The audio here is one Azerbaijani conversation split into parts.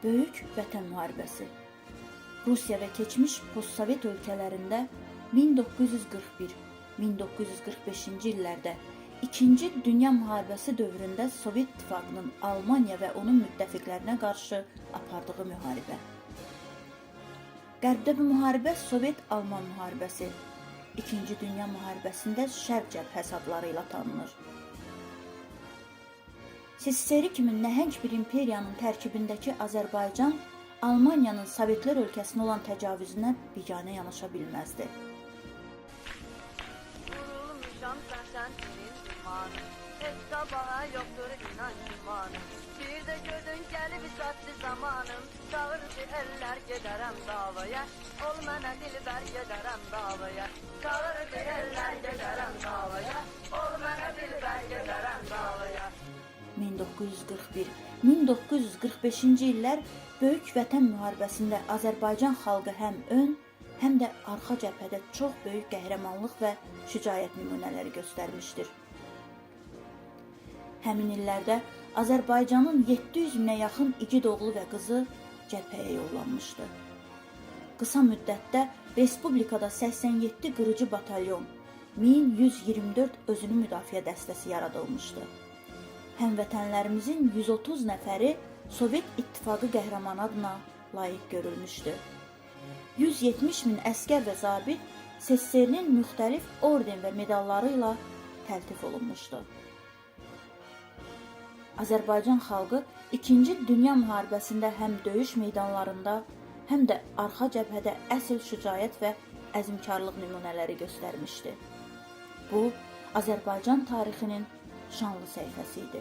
Böyük Vətən müharibəsi. Rusiya və keçmiş postsovet ölkələrində 1941-1945-ci illərdə İkinci Dünya müharibəsi dövründə Sovet İttifaqının Almaniya və onun müttəfiqlərinə qarşı apardığı müharibə. Qərbdə bu müharibə Sovet-Alman müharibəsi, İkinci Dünya müharibəsində Şərq cəbhəsi adları ilə tanınır. SSR kimi nəhəng bir imperiyanın tərkibindəki Azərbaycan, Almaniyanın Sovetlər ölkəsinə olan təcavüzünə biganə yanaşa bilməzdi. Vurulmuşam sən senin imanın, heç sabaha yoxdur inan imanım. Bir də gördün gəlib sattı zamanım, çağırdı eller gedərəm davaya, ol mənə dilbər gedərəm davaya. Çağırdı eller gedərəm davaya, ol mənə dilbər gedərəm davaya. 1941-1945-ci illər Böyük Vətən müharibəsində Azərbaycan xalqı həm ön, həm də arxa cəbhədə çox böyük qəhrəmanlıq və şücaət nümunələri göstərmişdir. Həmin illərdə Azərbaycanın 700 minə yaxın igid oğlu və qızı cəbhəyə yollanmışdı. Qısa müddətdə Respublikada 87 qırıcı batalyon, 1124 özünü müdafiə dəstəsi yaradılmışdı. Həmvətənlərimizin 130 nəfəri Sovet İttifaqı qəhrəmanı adına layiq görülmüşdü. 170 min əskər və zabit SSR-nin müxtəlif orden və medalları ilə təltif olunmuşdu. Azərbaycan xalqı İkinci Dünya müharibəsində həm döyüş meydanlarında, həm də arxa cəbhədə əsl şücaət və əzmkarlıq nümunələri göstərmişdi. Bu, Azərbaycan tarixinin şanlı səhifəsi idi.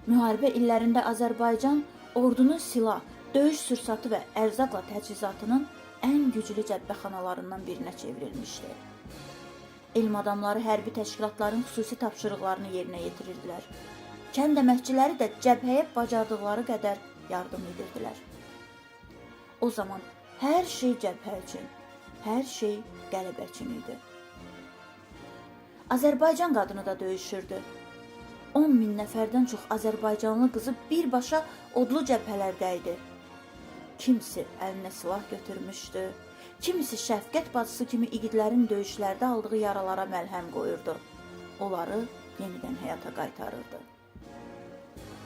Müharibə illərində Azərbaycan ordunun silah, döyüş sursatı və ərzaqla təchizatının ən güclü cəbhəxanalarından birinə çevrilmişdi. Elm adamları hərbi təşkilatların xüsusi tapşırıqlarını yerinə yetirirdilər. Kənd əməkçiləri də cəbhəyə bacardıqları qədər yardım edirdilər. O zaman hər şey cəbhə üçün, hər şey qələbə üçün idi. Azərbaycan qadını da döyüşürdü. 10 min nəfərdən çox Azərbaycanlı qızı birbaşa odlu cəbhələrdə idi. Kimisi əlinə silah götürmüşdü, kimisi şəfqət bacısı kimi igidlərin döyüşlərdə aldığı yaralara məlhəm qoyurdu. Onları yenidən həyata qaytarırdı.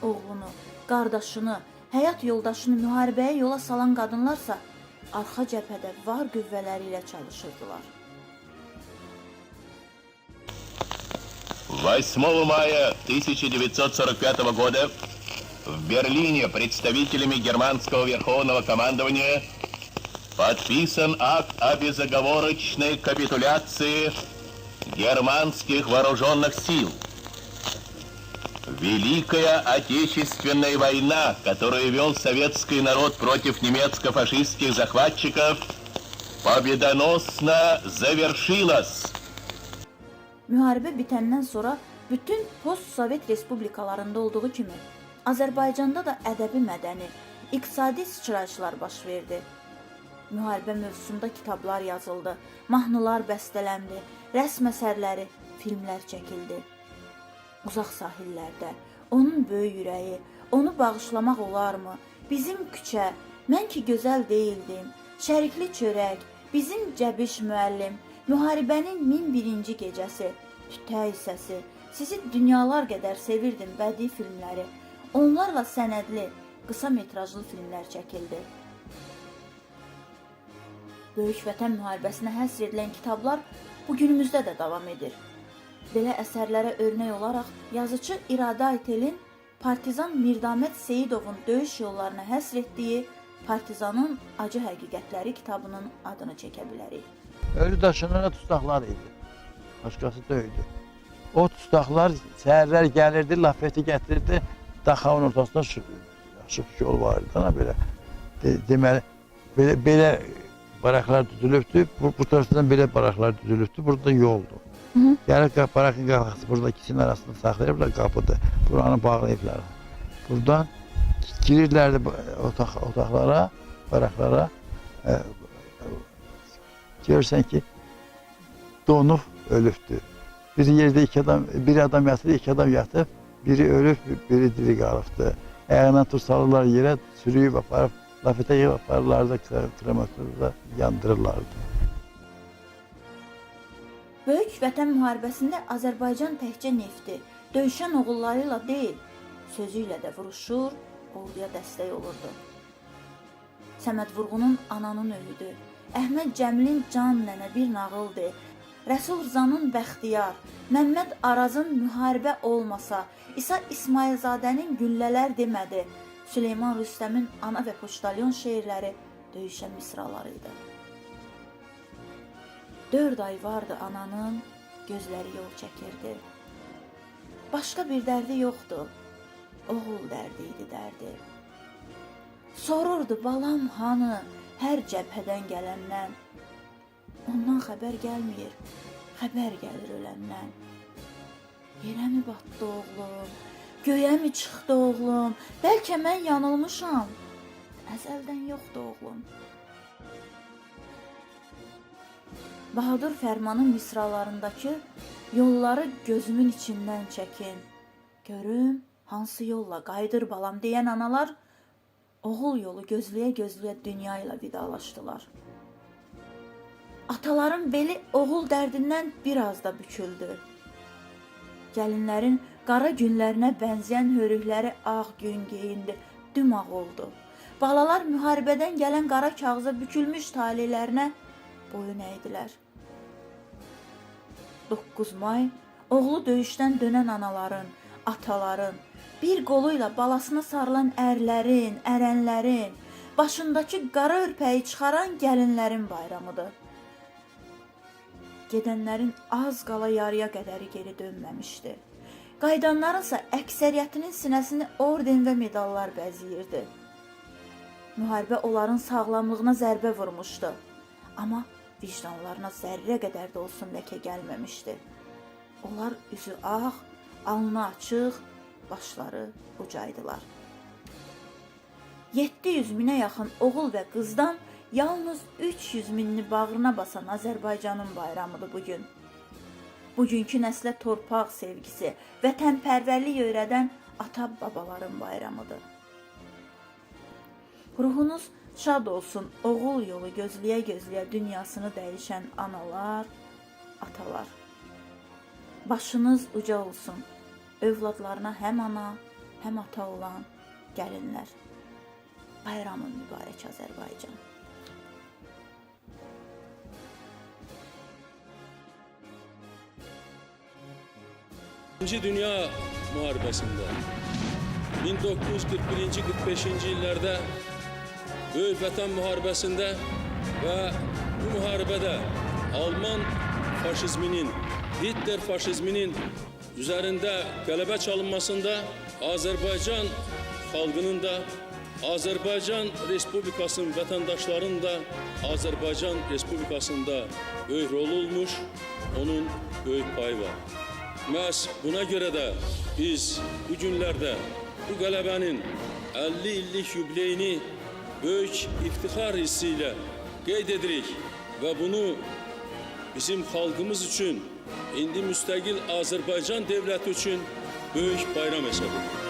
Oğlunu, qardaşını, həyat yoldaşını müharibəyə yola salan qadınlarsa arxa cəbhədə var qüvvələri ilə çalışırdılar. 8 мая 1945 года в Берлине представителями германского верховного командования подписан акт о безоговорочной капитуляции германских вооруженных сил. Великая Отечественная война, которую вел советский народ против немецко-фашистских захватчиков, победоносно завершилась. Müharibə bitəndən sonra bütün post-sovet respublikalarında olduğu kimi Azərbaycanda da ədəbi mədəni, iqtisadi sıçrayışlar baş verdi. Müharibə mövzusunda kitablar yazıldı, mahnılar bəstələndi, rəsm əsərləri, filmlər çəkildi. Uzaq sahillərdə, onun böyük ürəyi, onu bağışlamaq olarmı? Bizim küçə, mən ki gözəl deyildim, şərikli çörək, bizim Cəbiş müəllim, müharibənin 1001-ci gecəsi, tütəy səsi, sizi dünyalar qədər sevirdim bədii filmləri, onlarla sənədli, qısa metrajlı filmlər çəkildi. Böyük Vətən müharibəsinə həsr edilən kitablar bugünümüzdə də davam edir. Belə əsərlərə örnək olaraq yazıcı İradə Aytelin partizan Mirdamət Seyidovun döyüş yollarına həsr etdiyi Partizanın Acı Həqiqətləri kitabının adını çəkə bilərik. Ölü daşınana tustaqlar idi. Başqası döydü. O tustaqlar səhərlər gəlirdi, lafeti gətirirdi. Daxavın ortasında açıq yol var idi. Belə, deməli, belə baraklar düzülübdü. Bu tarafından belə baraklar düzülübdü. Burada yoldur. Gəlib barakın qapısı burada ikisinin arasında saxlayıblar qapıdır. Buranı bağlayıblar. Buradan girirlərdi otaqlara, baraklara. Görürsən ki, donub ölübdür. Bir yerdə bir adam yatır, iki adam yatıb, biri ölüb, biri diri qalıbdır. ayağına tur salırlar yerə, sürüyüb aparıb, lafetə yığıb aparırlar da krematorda yandırırlardı. Böyük Vətən müharibəsində Azərbaycan təkcə nefti, döyüşən oğulları ilə deyil, sözü ilə də vuruşur, orduya dəstək olurdu. Səməd Vurğunun Ananın öyüdü, Əhməd Cəmilin Can nənə bir nağıldır, Rəsul Rzanın Bəxtiyar, Məmməd Arazın Müharibə olmasa, İsa İsmailzadənin Güllələr demədi, Süleyman Rüstəmin Ana və Poçtalyon şeirləri döyüşən misralarıydı. 4 ay vardı ananın, gözləri yol çəkirdi. Başqa bir dərdi yoxdu, oğul dərdi idi dərdi. Sorurdu balam hanı, hər cəbhədən gələndən. Ondan xəbər gəlmir, xəbər gəlir öləndən. Yerə mi batdı oğlum, göyə mi çıxdı oğlum, bəlkə mən yanılmışam, əzəldən yoxdu oğlum. Bahadur Fərmanın misralarındakı yolları gözümün içindən çəkin, görüm hansı yolla qayıdır balam deyən analar oğul yolu gözləyə-gözləyə dünya ilə vidalaşdılar. Ataların beli oğul dərdindən biraz da büküldü. Gəlinlərin qara günlərinə bənzəyən hörükləri ağ gün geyindi, dümağ oldu. Balalar müharibədən gələn qara kağıza bükülmüş talihlərinə boyun əydilər. 9 may, oğlu döyüşdən dönən anaların, ataların, bir qolu ilə balasına sarılan ərlərin, ərənlərin, başındakı qara örpəyi çıxaran gəlinlərin bayramıdır. Gedənlərin az qala yarıya qədəri geri dönməmişdi. Qayıdanlarınsa əksəriyyətinin sinəsini orden və medallar bəzəyirdi. Müharibə onların sağlamlığına zərbə vurmuşdu. Amma vicdanlarına zərrə qədər də olsun ləkə gəlməmişdi. Onlar üzü ağ, alnı açıq, başları ucaydılar. 700 minə yaxın oğul və qızdan yalnız 300 minini bağrına basan Azərbaycanın bayramıdır bugün. Bugünkü nəslə torpaq sevgisi, vətənpərvərlik öyrədən ata-babaların bayramıdır. Ruhunuz şad olsun, oğul yolu gözləyə-gözləyə dünyasını dəyişən analar, atalar. Başınız uca olsun, övladlarına həm ana, həm ata olan gəlinlər. Bayramın mübarək Azərbaycan. İkinci Dünya Müharibəsində 1941-45-ci illərdə Böyük Vətən müharibəsində və bu müharibədə Alman faşizminin, Hitler faşizminin üzərində qələbə çalınmasında Azərbaycan xalqının da, Azərbaycan Respublikasının vətəndaşlarının da Azərbaycan Respublikasında böyük rol olmuş, onun böyük payı var. Məhz buna görə də biz bu günlərdə bu qələbənin 50 illik yubileyini böyük iftixar hissi ilə qeyd edirik və bunu bizim xalqımız üçün, indi müstəqil Azərbaycan dövləti üçün böyük bayram hesab edirik.